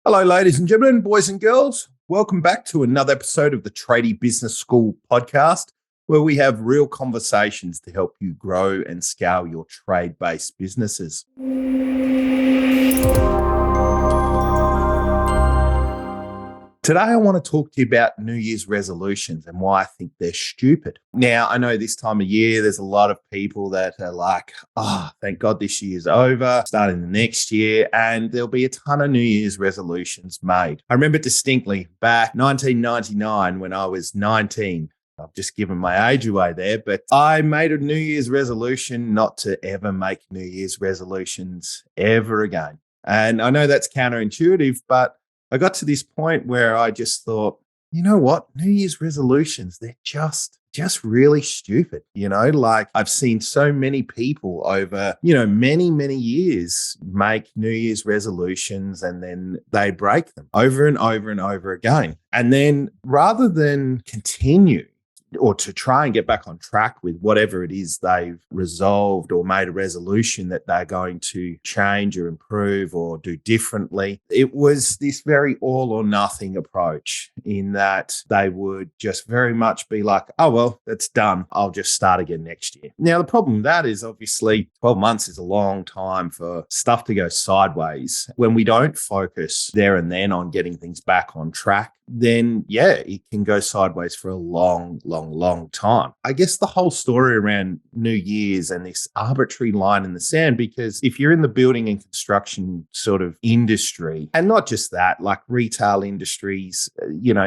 Hello, ladies and gentlemen, boys and girls. Welcome back to another episode of the Tradie Business School Podcast, where we have real conversations to help you grow and scale your trade-based businesses. Today, I want to talk to you about New Year's resolutions and why I think they're stupid. Now, I know this time of year, there's a lot of people that are like, thank God this year's over, starting the next year, and there'll be a ton of New Year's resolutions made. I remember distinctly back 1999 when I was 19. I've just given my age away there, but I made a New Year's resolution not to ever make New Year's resolutions ever again. And I know that's counterintuitive, but I got to this point where I just thought, you know what? New Year's resolutions, they're just really stupid. Like I've seen so many people over, many years make New Year's resolutions and then they break them over and over and over again. And then rather than continue or to try and get back on track with whatever it is they've resolved or made a resolution that they're going to change or improve or do differently, it was this very all or nothing approach in that they would just very much be like, oh, well, that's done. I'll just start again next year. Now, the problem with that is obviously 12 months is a long time for stuff to go sideways. When we don't focus there and then on getting things back on track, then it can go sideways for a long time. I guess the whole story around New Year's and this arbitrary line in the sand, because if you're in the building and construction sort of industry, and not just that, like retail industries,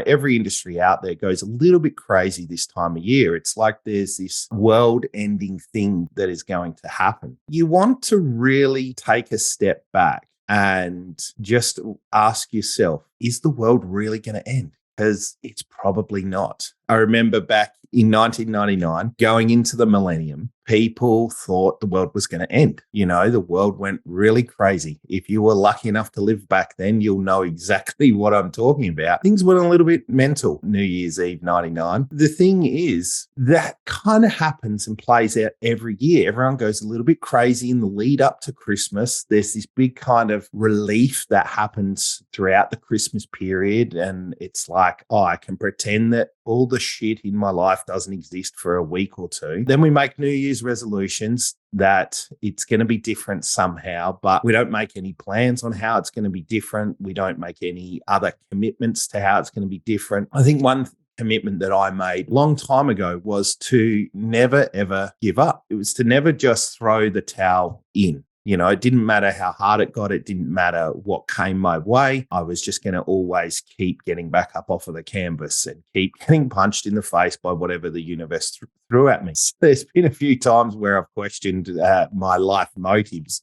every industry out there goes a little bit crazy this time of year. It's like there's this world-ending thing that is going to happen. You want to really take a step back and just ask yourself, is the world really going to end? Because it's probably not. I remember back in 1999, going into the millennium, people thought the world was going to end. The world went really crazy. If you were lucky enough to live back then, you'll know exactly what I'm talking about. Things went a little bit mental New Year's Eve 99. The thing is, that kind of happens and plays out every year. Everyone goes a little bit crazy in the lead up to Christmas. There's this big kind of relief that happens throughout the Christmas period. And it's like, I can pretend that all the shit in my life doesn't exist for a week or two. Then we make New Year's resolutions that it's going to be different somehow, but we don't make any plans on how it's going to be different. We don't make any other commitments to how it's going to be different. I think one commitment that I made a long time ago was to never, ever give up. It was to never just throw the towel in. It didn't matter how hard it got. It didn't matter what came my way. I was just going to always keep getting back up off of the canvas and keep getting punched in the face by whatever the universe threw at me. So there's been a few times where I've questioned my life motives.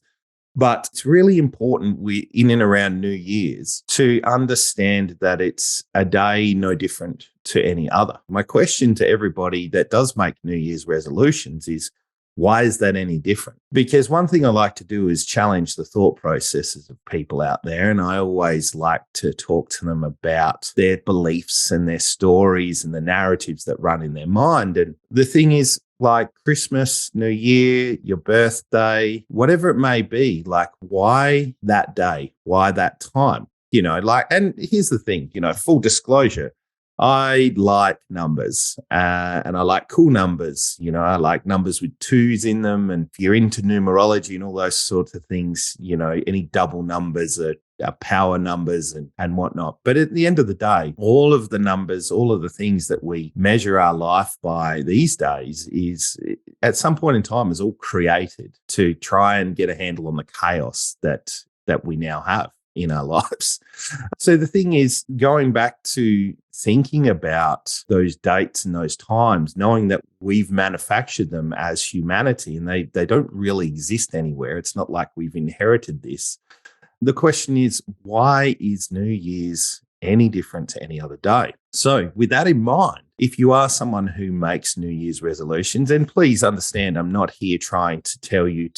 But it's really important in and around New Year's to understand that it's a day no different to any other. My question to everybody that does make New Year's resolutions is, why is that any different? Because one thing I like to do is challenge the thought processes of people out there. And I always like to talk to them about their beliefs and their stories and the narratives that run in their mind. And the thing is, like Christmas, New Year, your birthday, whatever it may be, like why that day? Why that time? And here's the thing, full disclosure, I like numbers and I like cool numbers. I like numbers with twos in them. And if you're into numerology and all those sorts of things, any double numbers are power numbers and whatnot. But at the end of the day, all of the numbers, all of the things that we measure our life by these days is at some point in time is all created to try and get a handle on the chaos that we now have in our lives. So the thing is, going back to thinking about those dates and those times, knowing that we've manufactured them as humanity and they don't really exist anywhere. It's not like we've inherited this. The question is, why is New Year's any different to any other day? So with that in mind, if you are someone who makes New Year's resolutions, and please understand, I'm not here trying to tell you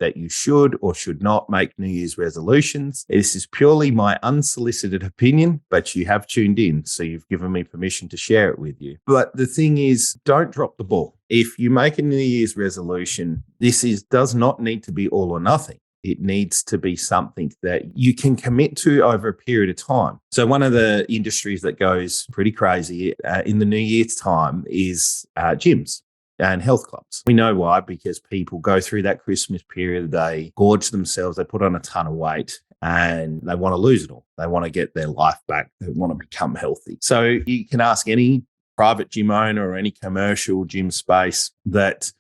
that you should or should not make New Year's resolutions. This is purely my unsolicited opinion, but you have tuned in, so you've given me permission to share it with you. But the thing is, don't drop the ball. If you make a New Year's resolution, this does not need to be all or nothing. It needs to be something that you can commit to over a period of time. So one of the industries that goes pretty crazy in the New Year's time is gyms and health clubs. We know why, because people go through that Christmas period, they gorge themselves, they put on a ton of weight, and they want to lose it all. They want to get their life back. They want to become healthy. So you can ask any private gym owner or any commercial gym space that,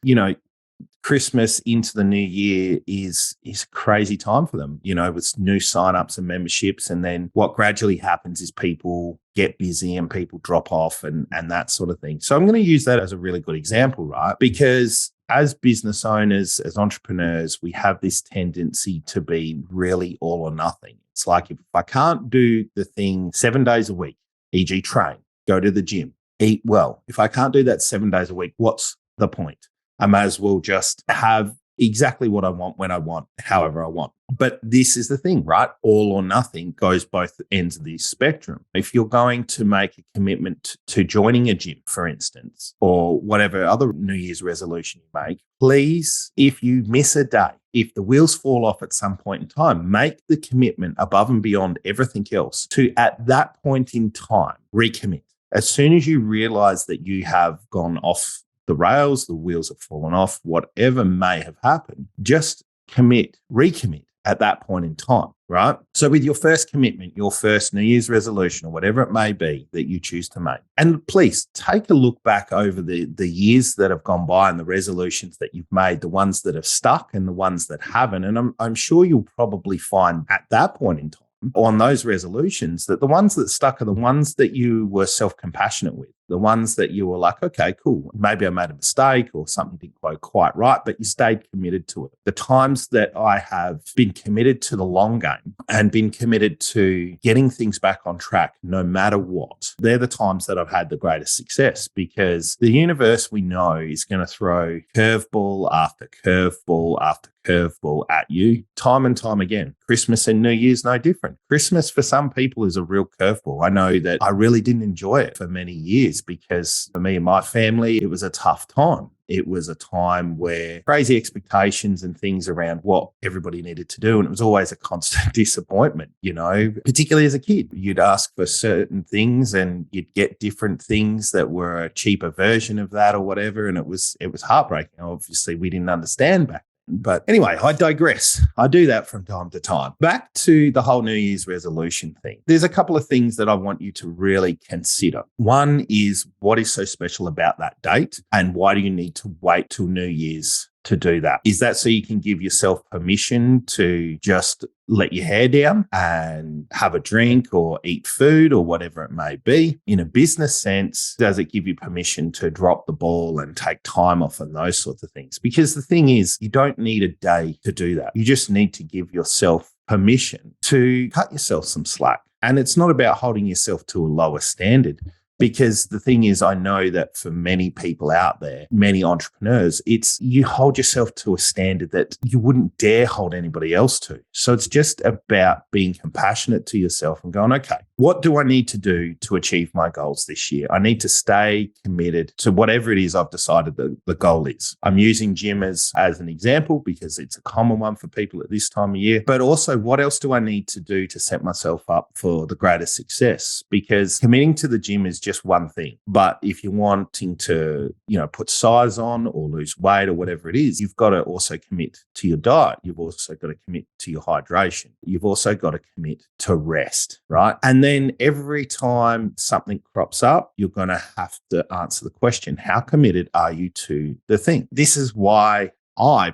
Christmas into the new year is a crazy time for them, with new signups and memberships. And then what gradually happens is people get busy and people drop off and that sort of thing. So I'm going to use that as a really good example, right? Because as business owners, as entrepreneurs, we have this tendency to be really all or nothing. It's like, if I can't do the thing 7 days a week, e.g. train, go to the gym, eat well. If I can't do that 7 days a week, what's the point? I may as well just have exactly what I want, when I want, however I want. But this is the thing, right? All or nothing goes both ends of the spectrum. If you're going to make a commitment to joining a gym, for instance, or whatever other New Year's resolution you make, please, if you miss a day, if the wheels fall off at some point in time, make the commitment above and beyond everything else to, at that point in time, recommit. As soon as you realize that you have gone off the rails, the wheels have fallen off, whatever may have happened, just recommit at that point in time, right? So with your first commitment, your first New Year's resolution, or whatever it may be that you choose to make, and please take a look back over the years that have gone by and the resolutions that you've made, the ones that have stuck and the ones that haven't. And I'm sure you'll probably find at that point in time on those resolutions that the ones that stuck are the ones that you were self-compassionate with, the ones that you were like, okay, cool, maybe I made a mistake or something didn't go quite right, but you stayed committed to it. The times that I have been committed to the long game and been committed to getting things back on track, no matter what, they're the times that I've had the greatest success, because the universe, we know, is going to throw curveball after curveball after curveball at you time and time again. Christmas and New Year's, no different. Christmas for some people is a real curveball. I know that I really didn't enjoy it for many years because for me and my family, it was a tough time. It was a time where crazy expectations and things around what everybody needed to do. And it was always a constant disappointment, particularly as a kid. You'd ask for certain things and you'd get different things that were a cheaper version of that or whatever. And it was heartbreaking. Obviously, we didn't understand back. But anyway, I digress. I do that from time to time. Back to the whole New Year's resolution thing. There's a couple of things that I want you to really consider. One is, what is so special about that date, and why do you need to wait till New Year's to do that? Is that so you can give yourself permission to just let your hair down and have a drink or eat food or whatever it may be? In a business sense, does it give you permission to drop the ball and take time off and those sorts of things? Because the thing is, you don't need a day to do that. You just need to give yourself permission to cut yourself some slack. And it's not about holding yourself to a lower standard. Because the thing is, I know that for many people out there, many entrepreneurs, it's you hold yourself to a standard that you wouldn't dare hold anybody else to. So it's just about being compassionate to yourself and going, okay, what do I need to do to achieve my goals this year? I need to stay committed to whatever it is I've decided that the goal is. I'm using gym as an example because it's a common one for people at this time of year. But also, what else do I need to do to set myself up for the greatest success? Because committing to the gym is just one thing. But if you're wanting to, put size on or lose weight or whatever it is, you've got to also commit to your diet. You've also got to commit to your hydration. You've also got to commit to rest, right? And then every time something crops up, you're going to have to answer the question, how committed are you to the thing? This is why I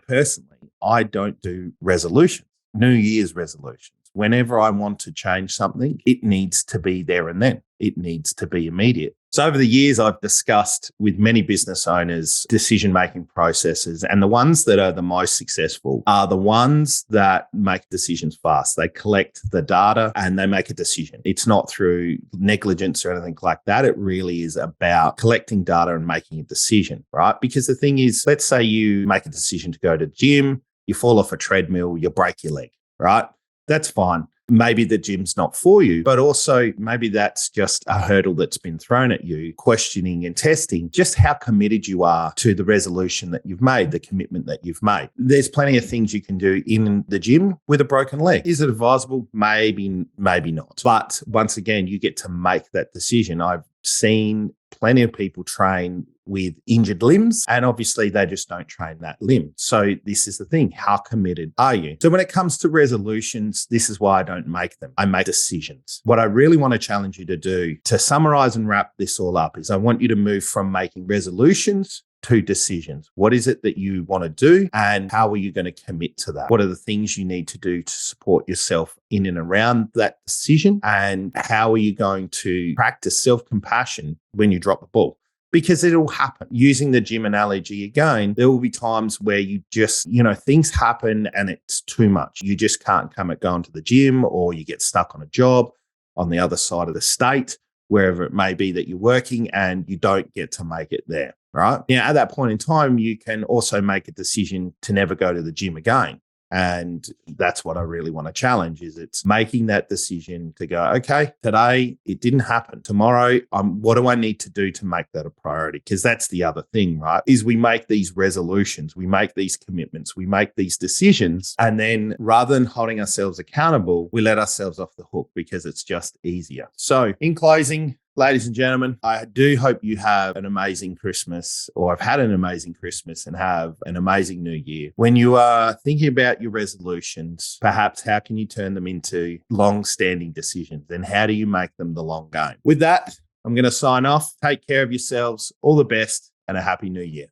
don't do resolutions, New Year's resolutions. Whenever I want to change something, it needs to be there and then. It needs to be immediate. So over the years, I've discussed with many business owners decision-making processes, and the ones that are the most successful are the ones that make decisions fast. They collect the data and they make a decision. It's not through negligence or anything like that. It really is about collecting data and making a decision, right? Because the thing is, let's say you make a decision to go to the gym, you fall off a treadmill, you break your leg, right? That's fine. maybe the gym's not for you, but also maybe that's just a hurdle that's been thrown at you, questioning and testing just how committed you are to the resolution that you've made, the commitment that you've made. There's plenty of things you can do in the gym with a broken leg. Is it advisable? Maybe not. But once again, you get to make that decision. I've seen plenty of people train with injured limbs, and obviously they just don't train that limb. So this is the thing. How committed are you? So when it comes to resolutions, this is why I don't make them. I make decisions. What I really want to challenge you to do, to summarize and wrap this all up, is I want you to move from making resolutions to decisions. What is it that you want to do, and how are you going to commit to that? What are the things you need to do to support yourself in and around that decision? And how are you going to practice self-compassion when you drop the ball? Because it'll happen. Using the gym analogy again, there will be times where you just, things happen and it's too much. You just can't come at going to the gym, or you get stuck on a job on the other side of the state, wherever it may be that you're working, and you don't get to make it there, right? Now, at that point in time, you can also make a decision to never go to the gym again. And that's what I really want to challenge, is it's making that decision to go, okay, today it didn't happen. Tomorrow, what do I need to do to make that a priority? Because that's the other thing, right? Is we make these resolutions, we make these commitments, we make these decisions, and then rather than holding ourselves accountable, we let ourselves off the hook because it's just easier. So in closing, ladies and gentlemen, I do hope you have an amazing Christmas, or have had an amazing Christmas and have an amazing New Year. When you are thinking about your resolutions, perhaps how can you turn them into long-standing decisions, and how do you make them the long game? With that, I'm going to sign off. Take care of yourselves. All the best and a happy New Year.